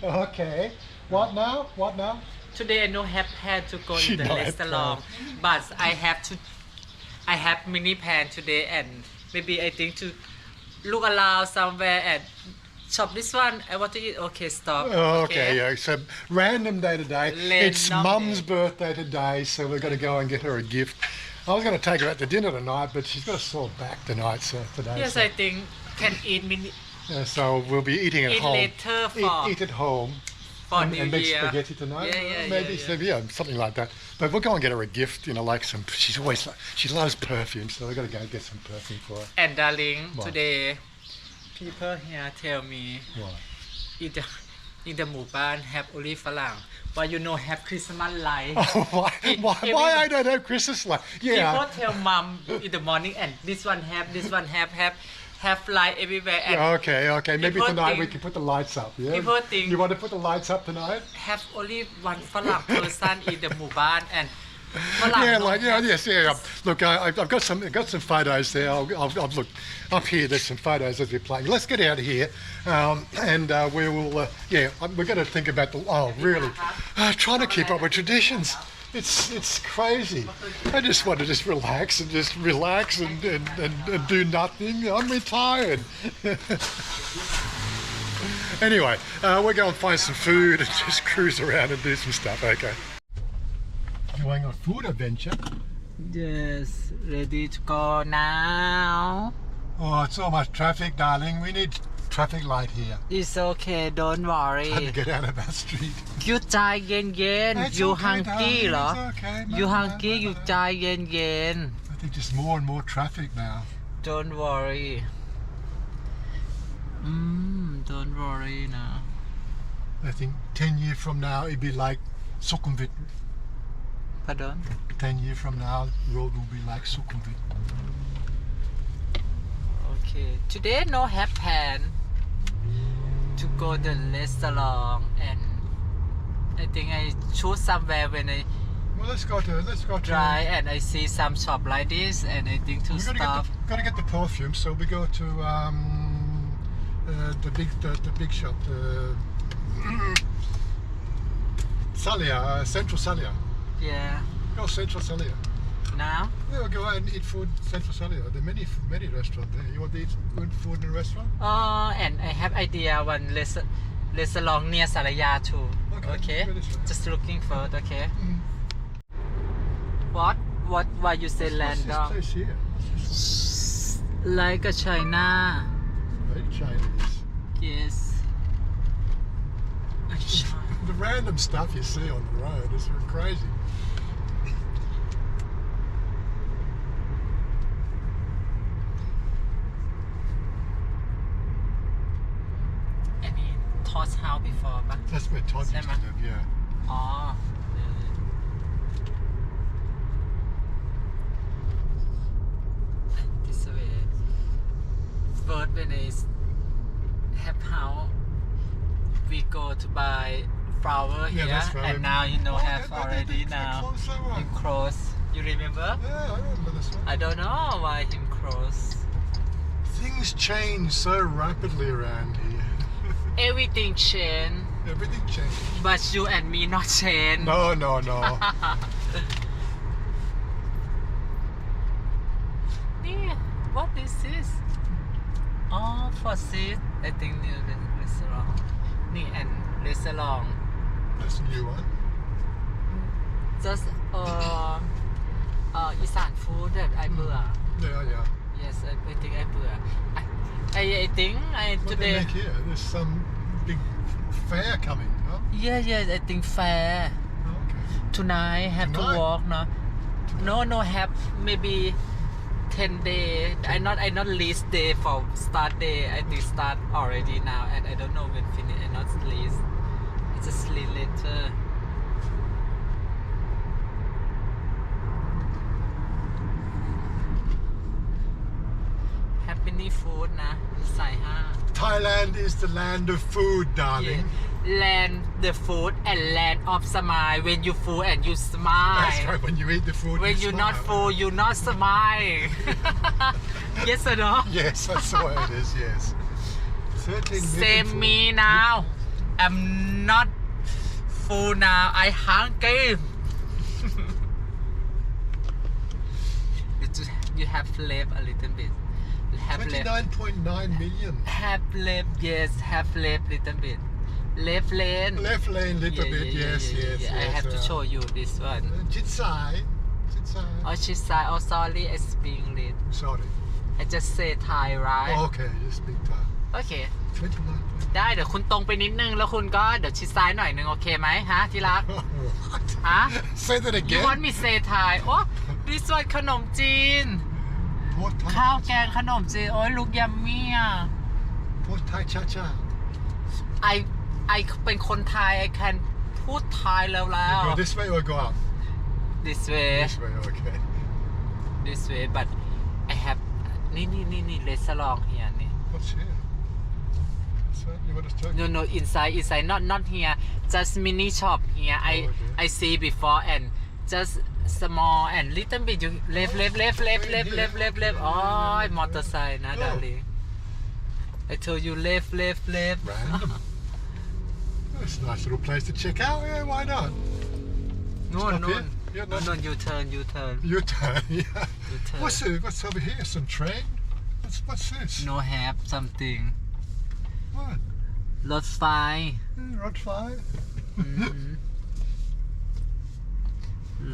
Okay. What now? What now? Today I don't have plan to go She in the don't have restaurant, but I have mini plan today, and maybe I think to look around somewhere and shop this one. I want to eat. Okay, stop. Okay, yeah. So random day today. It's Random Mum's day. birthday today, so we're going to go and get her a gift. I was going to take her out to dinner tonight, but she's got a sore back tonight, so today. Yes, so, I think can eat mini so we'll be eating at eat home. later for Eat at home. for and New make Year. spaghetti tonight. Yeah, maybe yeah. So, yeah, something like that. But we'll go and get her a gift. Like some. She loves perfume, so we've got to go and get some perfume for her. And darling, What? today people here tell me What? in the หมู่บ้าน have only ฝรั่ง but you know have Christmas light. Why I don't have Christmas light? Yeah. People tell mom in the morning and this one have light everywhere and Okay. Maybe people tonight we think- can put the lights up. Yeah. people think- You want to put the lights up tonight? have only one ฝรั่ง person in the หมู่บ้าน and ฝรั่ง Yeah. Look, I've got some photos there. I'll look up here. There's some photos as we're playing. Let's get out of here, and we will. We're going to think about really trying to keep up with traditions. It's crazy. I just want to relax and do nothing. I'm retired. Anyway, we're going to find some food and just cruise around and do some stuff. Okay. Going on food adventure. yes ready to go now Oh, it's so much traffic, darling. We need traffic light here. it's okay don't worry Trying to get out of our street. อยู่ใจเย็น It's ๆ you okay, hungry darling, เหรอ it's okay. No, you no, hungry no, อยู่ใจเย็น I think just more and more traffic now. don't worry don't worry now I think 10 years from now, it'd be like Sukhumvit. pardon 10 years from now, road will be like Sukhumvit. okay today no have plan to go the restaurant and I think I choose somewhere when I Well, let's go to. try and I see some shop like this and I think to We've stop got to get the perfume, so we go to the big shop, Salaya, Central Salaya. yeah Go Central Salaya. now Yeah, we'll go out and eat food Central Salaya. There are many restaurants there. You want to eat good food in a restaurant? and I have idea one restaurant near Salaya too okay go this way. just looking for it okay Mm. what why you say What's land this down place here? like a China Very Chinese. yes a China. The random stuff you see on the road is crazy. Any Toss House before ปะ That's where Todd used to Same. live, yeah.อ๋อ this way first when I have house we go to buy flower Yeah, here that's right. and now have Oh, already they now closed that one. him close you remember Yeah, I remember this one. I don't know why him close Things change so rapidly around here. everything change Everything changes. but you and me not change No. Yeah, what is this? Oh, for seat. I think new restaurant. Nee, and restaurant. That's a new one. Justอีสาน food that I เบื่อ Yeah. Yes, I think I เบื่อ I think What do they today. make here? There's some big fair coming, huh? Yeah, I think fair. Okay. Tonight have to Tonight? walk, no? No, have maybe 10 day. I not least day for start day. I think start already now, and I don't know when finish. I not least. It's just sleep later. Have many food นะใส่ห้า Thailand is the land of food, darling. Land the food and land of smile. When you full and you smile. That's right. When you eat the food, When you you're smile. not full, you not smile. Yes or no? Yes, that's the way it is. Yes. 13 Same million me now. I'm not full now. I hungry. You have left a little bit. Have left. 29.9 million. Have left, yes. Have left little bit. Left lane. Left lane little bit, yes. I have to show you this one. Chit side. Oh, she said, oh, sorry, I speak English. Sorry. I just say Thai, right? Okay, you speak Thai. โอเค 29. ได้เดี๋ยวคุณตรงไปนิดนึงแล้วคุณก็เดี๋ยวชิดซ้ายหน่อยนึงโอเคไหมฮะที่รัก What? ฮะ Say that You again. want me say Thai โอ้ this one ขนมจีน What Thai? ข้าวแกงขนมจีนโอ้ยลูกยำเมี่ย What Thai cha-cha? I เป็นคนไทย I can พูดไทยแล้ว Go this way or go up? this way This way, okay. this way but I have นี่เลสลองเฮียนี่ What's here? This one? You want us to? No, inside, not here. Just mini shop here. okay. I see before and just small and little bit. You left. Oh, motorcycle, na darling. I told you left. Random. That's a nice little place to check out. Yeah, why not? No, Stop here? Yeah, no. You turn. Your turn. Yeah. You turn. What's over here? Some train? What's this? No have something. What? รถไฟ Rod fire?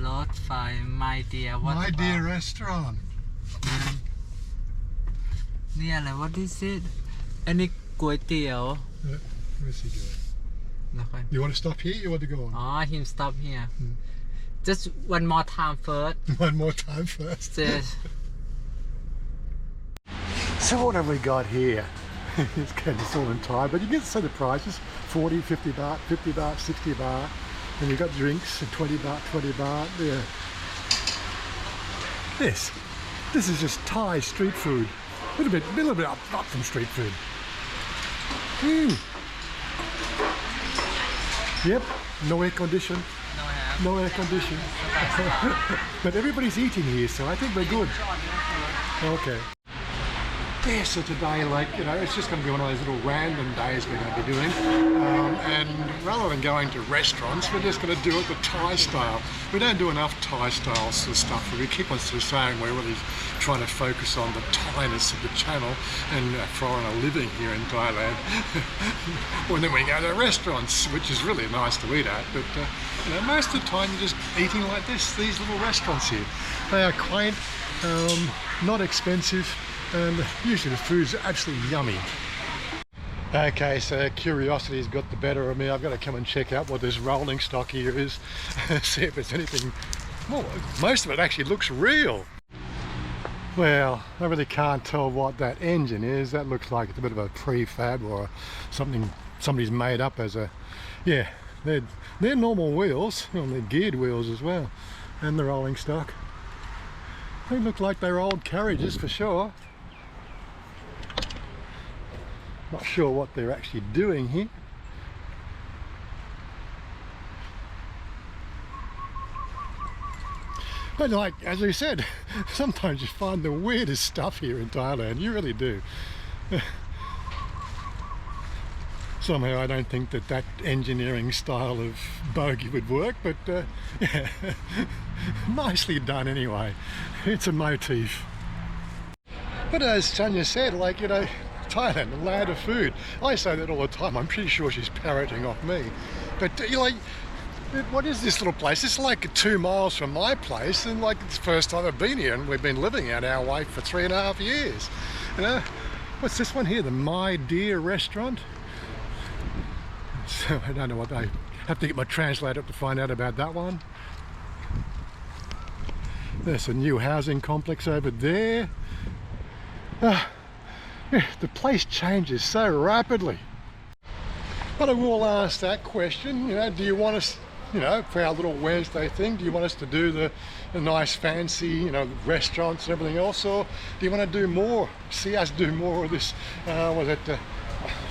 รถไฟ my dear what My about? dear restaurant. เนี่ยอะไร what is it อันนี้ก๋วยเตี๋ยว Where's he going? นะครับ You want to stop here? You want to go on? him stop here just one more time first One more time first. Says So what have we got here? It's all in Thai, but you can see the prices: 40, 50 baht, 50 baht, 60 baht. And you've got drinks at 20 baht, 20 baht. Yeah. This is just Thai street food. A little bit up from street food. Yep, no air condition. No air condition. But everybody's eating here, so I think we're good. Okay. Yeah, so today, it's just going to be one of those little random days we're going to be doing. And rather than going to restaurants, we're just going to do it the Thai style. We don't do enough Thai style sort of stuff. We keep on sort of saying we're really trying to focus on the Thainess of the channel and foreigner living here in Thailand. Well, then we go to restaurants, which is really nice to eat at. But, most of the time you're just eating like this, these little restaurants here. They are quaint, not expensive. And usually the food's absolutely yummy. Okay, so curiosity's got the better of me. I've got to come and check out what this rolling stock here is. See if there's anything. Well, most of it actually looks real. Well, I really can't tell what that engine is. That looks like it's a bit of a prefab or something somebody's made up as a... Yeah, they're normal wheels. Well, they're geared wheels as well. And the rolling stock. They look like they're old carriages for sure. Not sure what they're actually doing here. But as we said, sometimes you find the weirdest stuff here in Thailand. You really do. Somehow I don't think that engineering style of bogey would work, but yeah, nicely done anyway. It's a motif. But as Chanya said, Thailand, the land of food. I say that all the time. I'm pretty sure she's parroting off me. But what is this little place? It's like 2 miles from my place, and it's the first time I've been here, and we've been living out our way for 3.5 years. What's this one here? The My Dear restaurant. So I don't know what I have to get my translator to find out about that one. There's a new housing complex over there. Yeah, the place changes so rapidly. But I will ask that question, do you want us, for our little Wednesday thing, do you want us to do the nice fancy, restaurants and everything else, or do you want to do more, see us do more of this,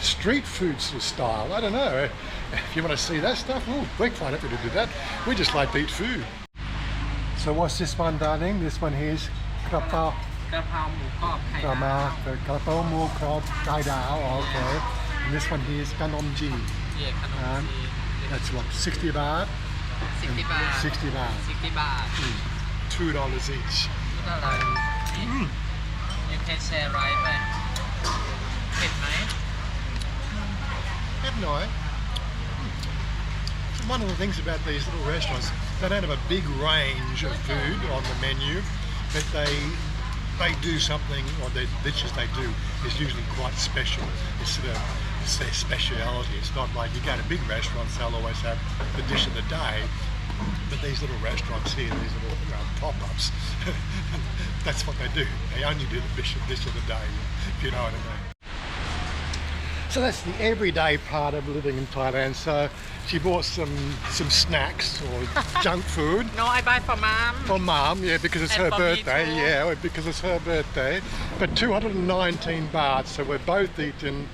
street food sort of style? I don't know. If you want to see that stuff, we're quite happy to do that. We just like to eat food. So what's this one, darling? This one here is krapao. กะเพราหมูกรอบไข่ดาว Krapao mu krop kai dao. Okay. And this one here is kanomji. Yeah, ขนมจีน That's what, 60 baht? 60 baht 60 baht. 60 baht $2 each. ก็อะไร You can share right ไหมเผ็ดไหม Have no. One of the things about these little restaurants, they don't have a big range of food on the menu, but they do something, or the dishes they do is usually quite special. It's sort of it's their speciality. It's not like you go to big restaurants; they'll always have the dish of the day. But these little restaurants here, these little pop-ups, that's what they do. They only do the dish of the day, if you know what I mean. So that's the everyday part of living in Thailand. So she bought some snacks or junk food. No I buy for mom For Mum, yeah, because it's And her for me birthday. too. Yeah, because it's her birthday. But 219 baht, so we're both eating.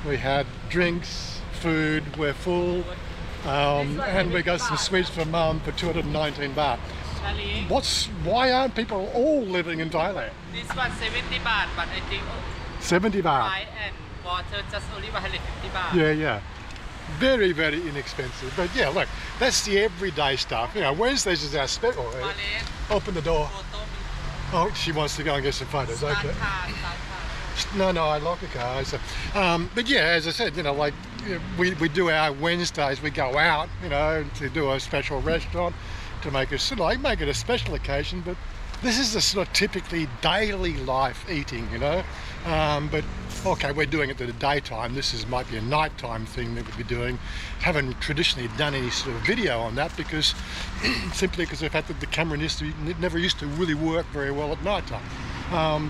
We had drinks, food, we're full. And we got some sweets for Mum for 219 baht. Charlie Why aren't people all living in Thailand? this one 70 baht but I think 70 baht. fry and water just only 150 baht Yeah. Very, very inexpensive. But yeah, look, that's the everyday stuff. You know, Wednesdays is our special. มาเลส Open the door. โฟโต้มี Oh, she wants to go and get some photos. สตาร์ท Okay. คาร์สตาร์ทคาร์ No, I lock the car. So, but yeah, as I said, you know, like we do our Wednesdays. We go out, you know, to do a special restaurant to make it sort of like make it a special occasion. But this is a sort of typically daily life eating, you know. But okay, we're doing it at the daytime. This might be a nighttime thing that we'd be doing. Haven't traditionally done any sort of video on that because simply because of the fact that the camera never used to really work very well at nighttime.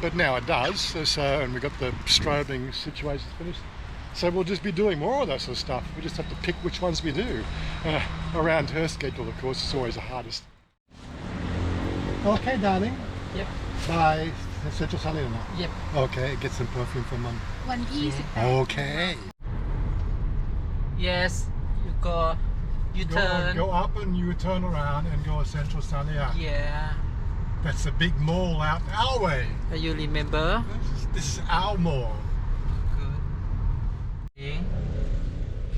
But now it does. So and we got the strobing situation finished. So we'll just be doing more of that sort of stuff. We just have to pick which ones we do. Around her schedule, of course, is always the hardest. Okay, darling. Yep Bye. Central Salaya now. Yep Okay, get some perfume from Mum. วันที่28 Okay. Yes you go you turn Go up and you turn around and go to Central Salaya. yeah That's a big mall out our way. you remember This is our mall. good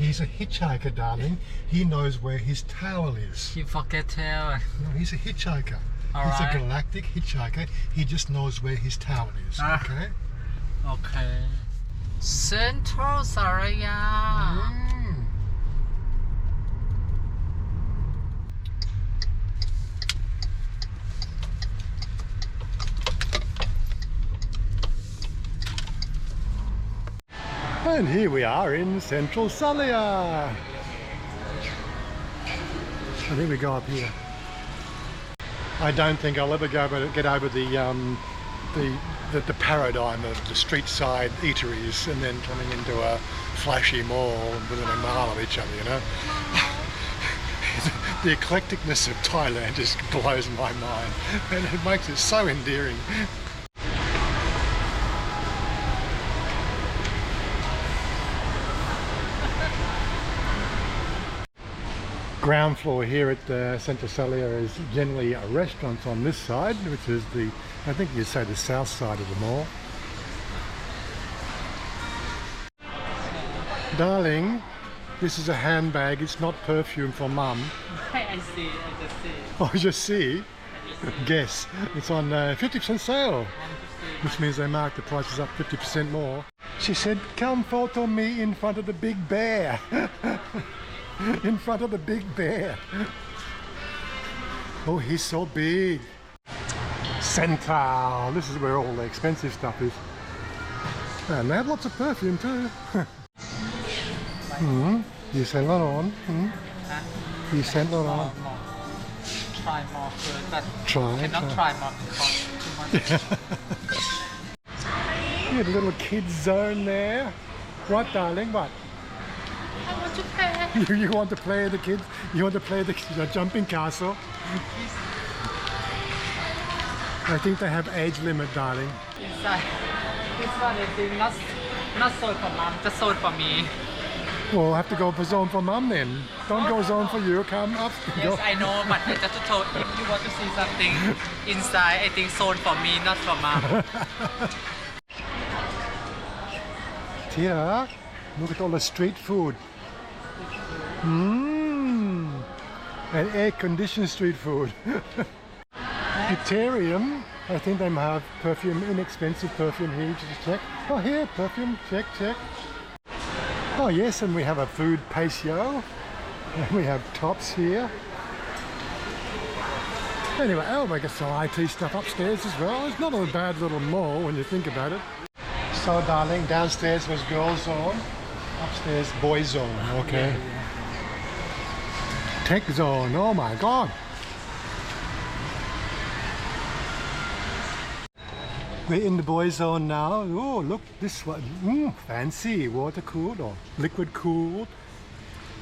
He's a hitchhiker, darling. He knows where his towel is. you forget tell No, he's a hitchhiker. All He's right. a galactic hitchhiker. He just knows where his towel is. Ah. Okay. okay Central Salaya Mm. And here we are in Central Salaya. I think we go up here. I don't think I'll ever get over the paradigm of the street side eateries and then coming into a flashy mall within a mile of each other, you know. The eclecticness of Thailand just blows my mind and it makes it so endearing. Ground floor here at Central Salaya is generally a restaurant on this side, which is I think you'd say the south side of the mall. Darling, this is a handbag, it's not perfume for Mum. I see I just see Oh, just see, guess, it's on 50% sale, which means they mark the prices up 50% more. She said, come photo me in front of the big bear. In front of the big bear. Oh, he's so big. Central. This is where all the expensive stuff is. And they have lots of perfume too. You sent that on. You sent that on. try more first but Try. cannot try more because too much You had a little kid zone there. What, darling? What? I want to play. You want to play the kids? You want to play the jumping castle? I think they have age limit, darling. inside this one I think not sold for mom just sold for me We'll have to go for zone for Mum then. Don't go zone for you. Come up. Go. yes I know but I just told if you want to see something inside I think sold for me not for mom Tia, look at all the street food. And air-conditioned street food. Deuterium. I think they have perfume, inexpensive perfume here. Just check. Oh, here, perfume. Check, check. Oh, yes, and we have a food patio. And we have tops here. Anyway, oh, we got some IT stuff upstairs as well. It's not a bad little mall when you think about it. So, darling, downstairs was girls zone. Upstairs, boys zone. Okay. Tech zone. Oh my God. We're in the boys zone now. Oh, look, this one. Fancy. Water cooled or liquid cooled.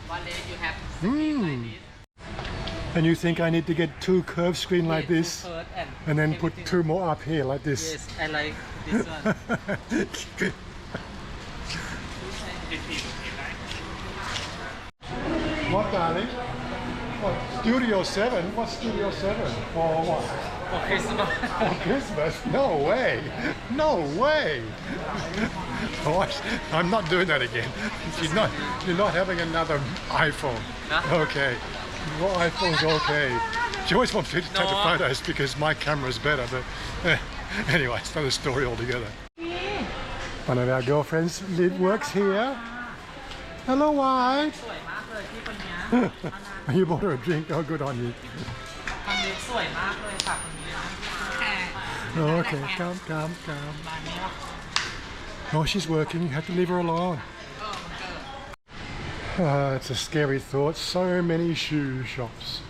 One day you have screen like this. And you think I need to get 2 curved screen like this and then put 2 more up here like this? Yes, I like this one. What, darling? What, Studio 7? What's Studio 7? For what? For Christmas. For Christmas? No way! No way! Oh, I'm not doing that again. You're not having another iPhone. Huh? Okay. Your iPhone's okay. She always wants me to take the photos because my camera's better, but anyway, it's another story altogether. One of our girlfriends works here. Hello, White. You bought her a drink. Oh, good on you. Okay, come. Oh, she's working. You have to leave her alone. It's a scary thought. So many shoe shops.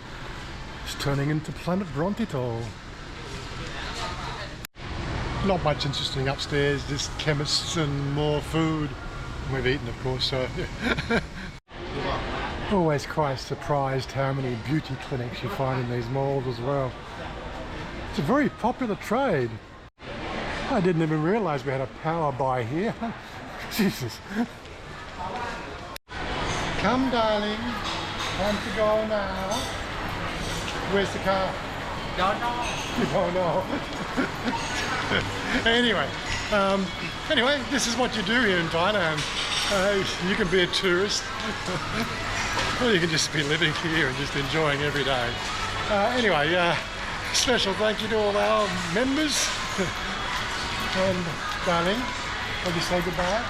It's turning into Planet Brontito. Not much interesting upstairs. Just chemists and more food. We've eaten, of course, so... Always quite surprised how many beauty clinics you find in these malls as well. It's a very popular trade. I didn't even realise we had a power buy here. Jesus. Come, darling. Time to go now. Where's the car? Don't know. You don't know. Anyway, this is what you do here in Thailand. You can be a tourist, or you can just be living here and just enjoying every day. Special thank you to all our members. And darling, will you say goodbye?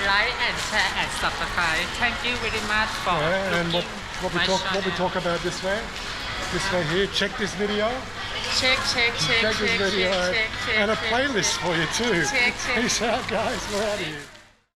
Like and share and subscribe. Thank you very much for and what we talk about this way here. Check this video. Check Check this video and a playlist for you too. Check. Peace out, guys. We're out of here.